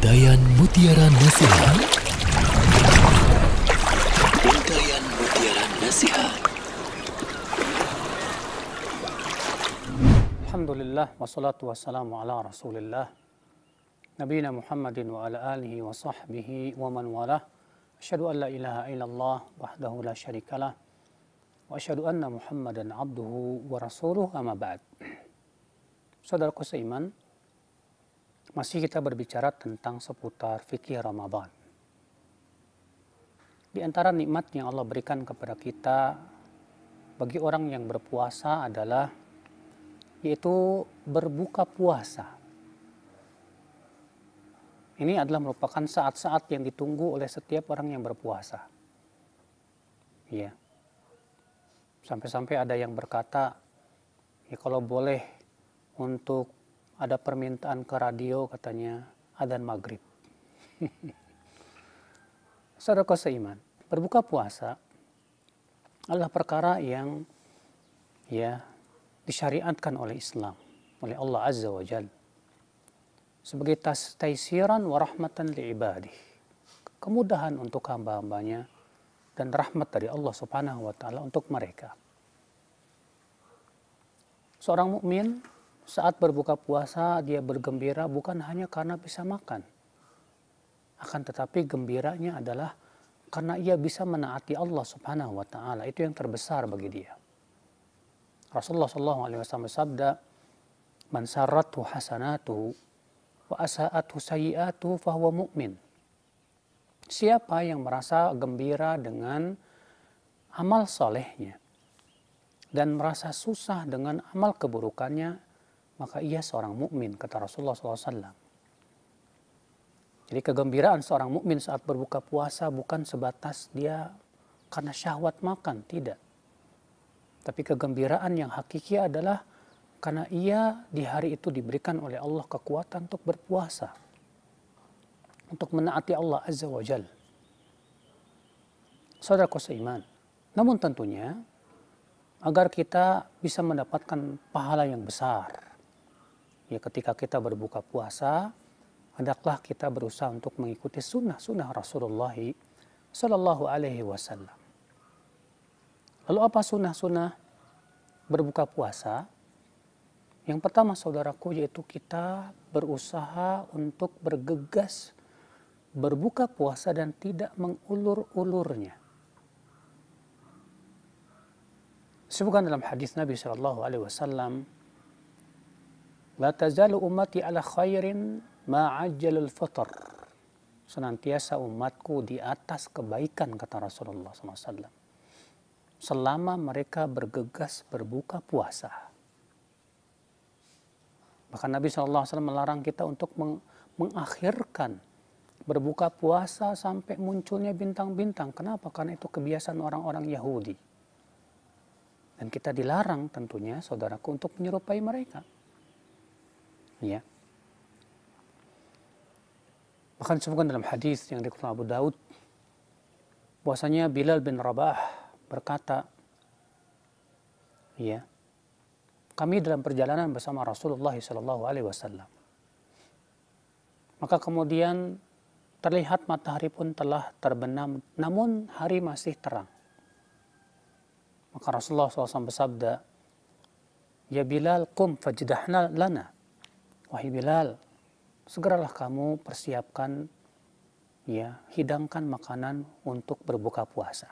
Untayan Mutiara Nasihat. Untayan Mutiara Nasihat. Alhamdulillah wassalatu wassalamu ala Rasulillah Nabiyina Muhammadin wa ala alihi wa sahbihi wa man walah. Asyhadu an la ilaha illallah wahdahu la syarikalah wa asyhadu anna Muhammadan abduhu wa rasuluh, amma ba'd. Saudaraku seiman, masih kita berbicara tentang seputar fikih Ramadan. Di antara nikmat yang Allah berikan kepada kita bagi orang yang berpuasa adalah yaitu berbuka puasa. Ini adalah merupakan saat-saat yang ditunggu oleh setiap orang yang berpuasa. Ya. Sampai-sampai ada yang berkata, ya kalau boleh untuk ada permintaan ke radio katanya adzan maghrib. Saudaraku seiman, berbuka puasa adalah perkara yang disyariatkan oleh Islam, oleh Allah Azza wa Jalla sebagai taisiran wa rahmatan li ibadih, kemudahan untuk hamba-hambanya dan rahmat dari Allah Subhanahu wa taala untuk mereka. Seorang mukmin saat berbuka puasa dia bergembira bukan hanya karena bisa makan, akan tetapi gembiranya adalah karena ia bisa menaati Allah Subhanahu wa taala. Itu yang terbesar bagi dia. Rasulullah SAW bersabda, "Man sarrathu hasanatuhu wa asa'athu sayyi'atuhu fahuwa mu'min." Siapa yang merasa gembira dengan amal solehnya dan merasa susah dengan amal keburukannya, maka ia seorang mukmin, kata Rasulullah SAW. Jadi kegembiraan seorang mukmin saat berbuka puasa bukan sebatas dia karena syahwat makan, tidak. Tapi kegembiraan yang hakiki adalah karena ia di hari itu diberikan oleh Allah kekuatan untuk berpuasa, untuk menaati Allah Azza wa Jalla. Saudaraku seiman, namun tentunya agar kita bisa mendapatkan pahala yang besar, ya ketika kita berbuka puasa, hendaklah kita berusaha untuk mengikuti sunnah-sunnah Rasulullah Sallallahu Alaihi Wasallam. Lalu apa sunnah-sunnah berbuka puasa? Yang pertama saudaraku, yaitu kita berusaha untuk bergegas berbuka puasa dan tidak mengulur-ulurnya. Disebutkan dalam hadis Nabi Sallallahu Alaihi Wasallam, "La tazalu ummati ala khairin ma'ajjalul fitr." Senantiasa umatku di atas kebaikan, kata Rasulullah SAW, selama mereka bergegas berbuka puasa. Bahkan Nabi SAW melarang kita untuk mengakhirkan berbuka puasa sampai munculnya bintang-bintang. Kenapa? Karena itu kebiasaan orang-orang Yahudi. Dan kita dilarang tentunya, saudaraku, untuk menyerupai mereka. Ya. Bahkan disebutkan dalam hadis yang dikutip Abu Daud, bahwasanya Bilal bin Rabah berkata, ya, kami dalam perjalanan bersama Rasulullah SAW. Maka kemudian terlihat matahari pun telah terbenam, namun hari masih terang. Maka Rasulullah SAW bersabda, "Ya Bilal, qum fajdahna lana." Wahai Bilal, segeralah kamu persiapkan, ya, hidangkan makanan untuk berbuka puasa.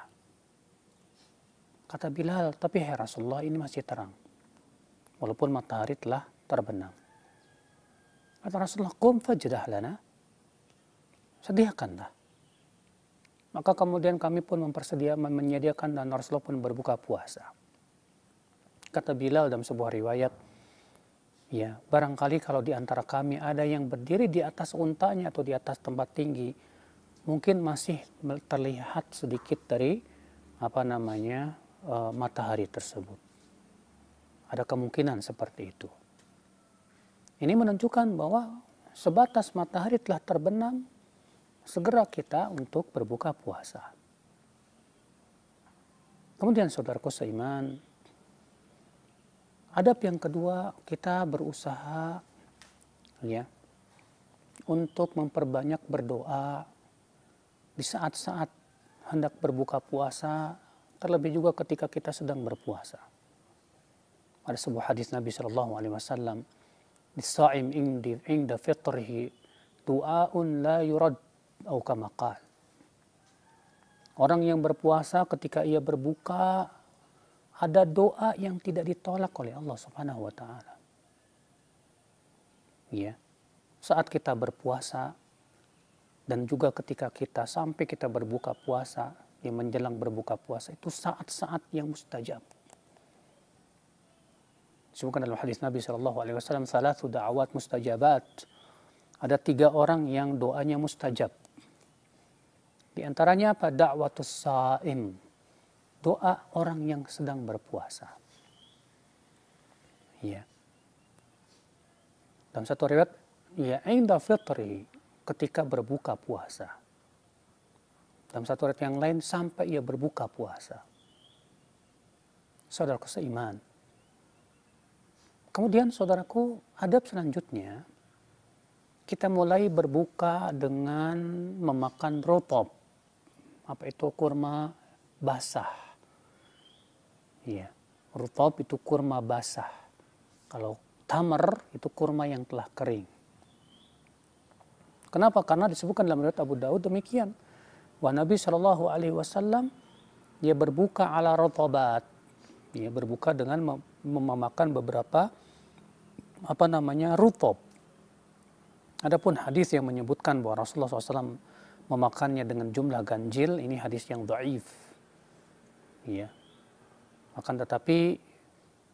Kata Bilal, tapi ya Rasulullah, ini masih terang, walaupun matahari telah terbenam. Kata Rasulullah, qum fajdah lana, sediakanlah. Maka kemudian kami pun menyediakan dan Rasulullah pun berbuka puasa. Kata Bilal dalam sebuah riwayat, ya, barangkali kalau di antara kami ada yang berdiri di atas untanya atau di atas tempat tinggi, mungkin masih terlihat sedikit dari matahari tersebut. Ada kemungkinan seperti itu. Ini menunjukkan bahwa sebatas matahari telah terbenam, segera kita untuk berbuka puasa. Kemudian saudaraku seiman, adab yang kedua, kita berusaha, ya, untuk memperbanyak berdoa di saat-saat hendak berbuka puasa, terlebih juga ketika kita sedang berpuasa. Ada sebuah hadis Nabi Shallallahu Alaihi Wasallam, "As-sha'im inda fitrihi du'aun la yurad," atau kama qala. Orang yang berpuasa ketika ia berbuka, ada doa yang tidak ditolak oleh Allah Subhanahu wa taala. Ya. Saat kita berpuasa dan juga ketika kita sampai kita berbuka puasa, yang menjelang berbuka puasa itu saat-saat yang mustajab. Disebutkan dalam hadis Nabi Shallallahu Alaihi Wasallam, "Thalathu da'awat mustajabat." Ada 3 orang yang doanya mustajab. Di antaranya apa? Da'watus sha'im, doa orang yang sedang berpuasa. Ya. Dalam satu riwayat, ya inda fitri, ketika berbuka puasa. Dalam satu riwayat yang lain, sampai ia berbuka puasa. Saudaraku seiman. Kemudian saudaraku, adab selanjutnya, kita mulai berbuka dengan memakan rutop. Apa itu? Kurma basah. Ya, rutop itu kurma basah. Kalau tamar itu kurma yang telah kering. Kenapa? Karena disebutkan dalam riwayat Abu Daud demikian. Wa Nabi Shallallahu Alaihi Wasallam dia berbuka ala rotobat. Dia berbuka dengan memakan beberapa rutop. Adapun hadis yang menyebutkan bahwa Rasulullah SAW memakannya dengan jumlah ganjil, ini hadis yang dhaif. Ya. Akan tetapi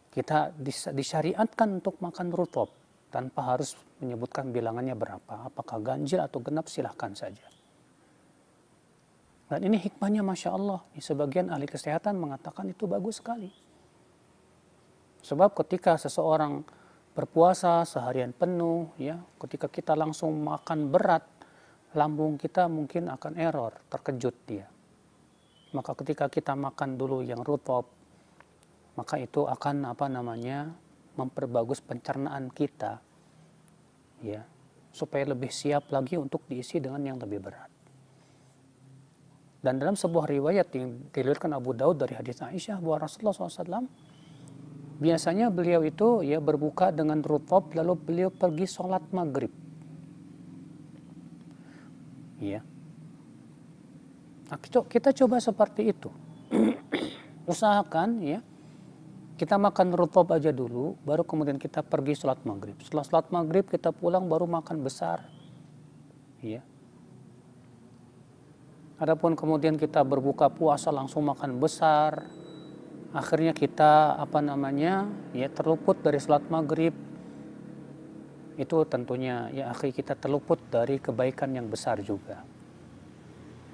kita disyariatkan untuk makan rutop tanpa harus menyebutkan bilangannya berapa. Apakah ganjil atau genap, silahkan saja. Dan ini hikmahnya Masya Allah. Sebagian ahli kesehatan mengatakan itu bagus sekali. Sebab ketika seseorang berpuasa seharian penuh, ya, ketika kita langsung makan berat, lambung kita mungkin akan error, terkejut dia. Maka ketika kita makan dulu yang rutop, maka itu akan memperbagus pencernaan kita, ya, supaya lebih siap lagi untuk diisi dengan yang lebih berat. Dan dalam sebuah riwayat yang diriwayatkan Abu Daud dari hadis Aisyah bahwa Rasulullah SAW biasanya beliau itu ya berbuka dengan rutop, lalu beliau pergi sholat maghrib. Ya. Nah, kita coba seperti itu. Usahakan ya, kita makan rutop aja dulu, baru kemudian kita pergi sholat maghrib. Setelah sholat maghrib kita pulang baru makan besar. Ya. Adapun kemudian kita berbuka puasa langsung makan besar, akhirnya kita terluput dari sholat maghrib. Itu tentunya ya akhi, kita terluput dari kebaikan yang besar juga.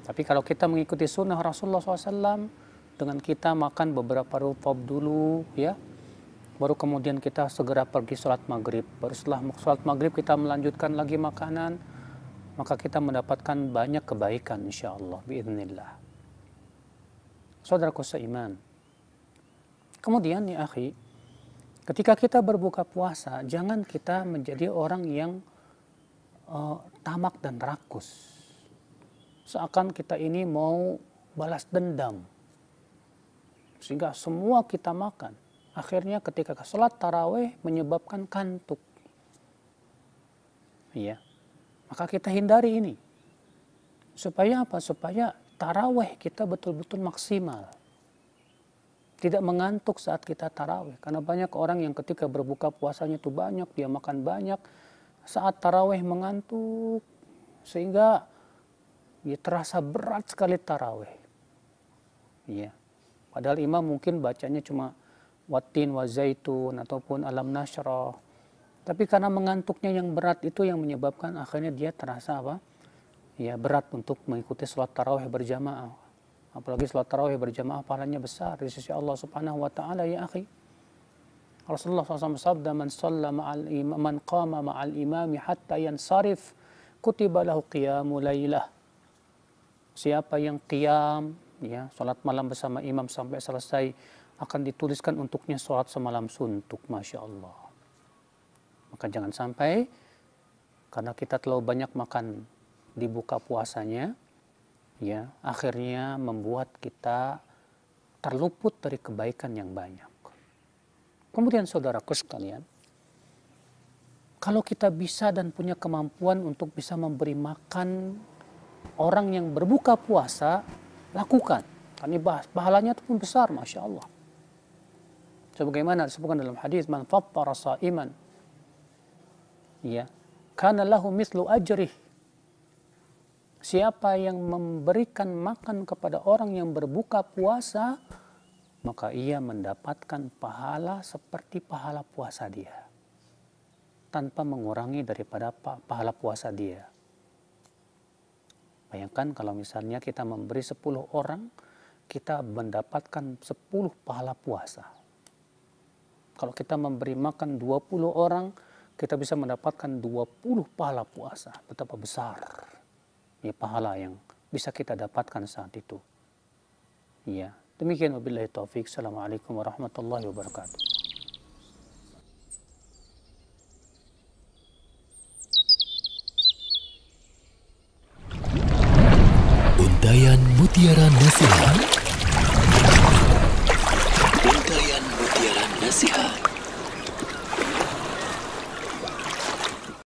Tapi kalau kita mengikuti sunnah Rasulullah SAW, dengan kita makan beberapa rutop dulu, ya, baru kemudian kita segera pergi sholat maghrib. Baru setelah sholat maghrib kita melanjutkan lagi makanan, maka kita mendapatkan banyak kebaikan insyaallah biiznillah. Saudaraku seiman. Kemudian ya akhi, ketika kita berbuka puasa, jangan kita menjadi orang yang tamak dan rakus. Seakan kita ini mau balas dendam. Sehingga semua kita makan. Akhirnya ketika sholat tarawih menyebabkan kantuk. Iya. Maka kita hindari ini. Supaya apa? Supaya tarawih kita betul-betul maksimal. Tidak mengantuk saat kita tarawih. Karena banyak orang yang ketika berbuka puasanya itu banyak, dia makan banyak. Saat tarawih mengantuk. Sehingga ya, terasa berat sekali tarawih. Ya. Padahal imam mungkin bacanya cuma watin wa zaitun ataupun alam nasyrah. Tapi karena mengantuknya yang berat itu yang menyebabkan akhirnya dia terasa ya berat untuk mengikuti sholat tarawih berjamaah. Apalagi sholat tarawih berjamaah pahalanya besar di sisi Allah Subhanahu wa taala ya akhi. Rasulullah SAW bersabda, man qama ma'al imami hatta yansarif kutiba lahu qiyamu lailah. Siapa yang qiyam, ya, sholat malam bersama imam sampai selesai, akan dituliskan untuknya sholat semalam suntuk, Masya Allah. Maka jangan sampai karena kita terlalu banyak makan di buka puasanya, ya akhirnya membuat kita terluput dari kebaikan yang banyak. Kemudian saudaraku sekalian, kalau kita bisa dan punya kemampuan untuk bisa memberi makan orang yang berbuka puasa, lakukan. Karena pahalanya itu pun besar, Masya Allah. Sebagaimana disebutkan dalam hadis, man fattara sa'iman, ya, kana lahu mislu ajrih. Siapa yang memberikan makan kepada orang yang berbuka puasa, maka ia mendapatkan pahala seperti pahala puasa dia, tanpa mengurangi daripada pahala puasa dia. Bayangkan kalau misalnya kita memberi 10 orang, kita mendapatkan 10 pahala puasa. Kalau kita memberi makan 20 orang, kita bisa mendapatkan 20 pahala puasa. Betapa besar ya pahala yang bisa kita dapatkan saat itu. Ya, demikian wabillahi taufik. Assalamualaikum warahmatullahi wabarakatuh. Untayan Mutiara Nasihat.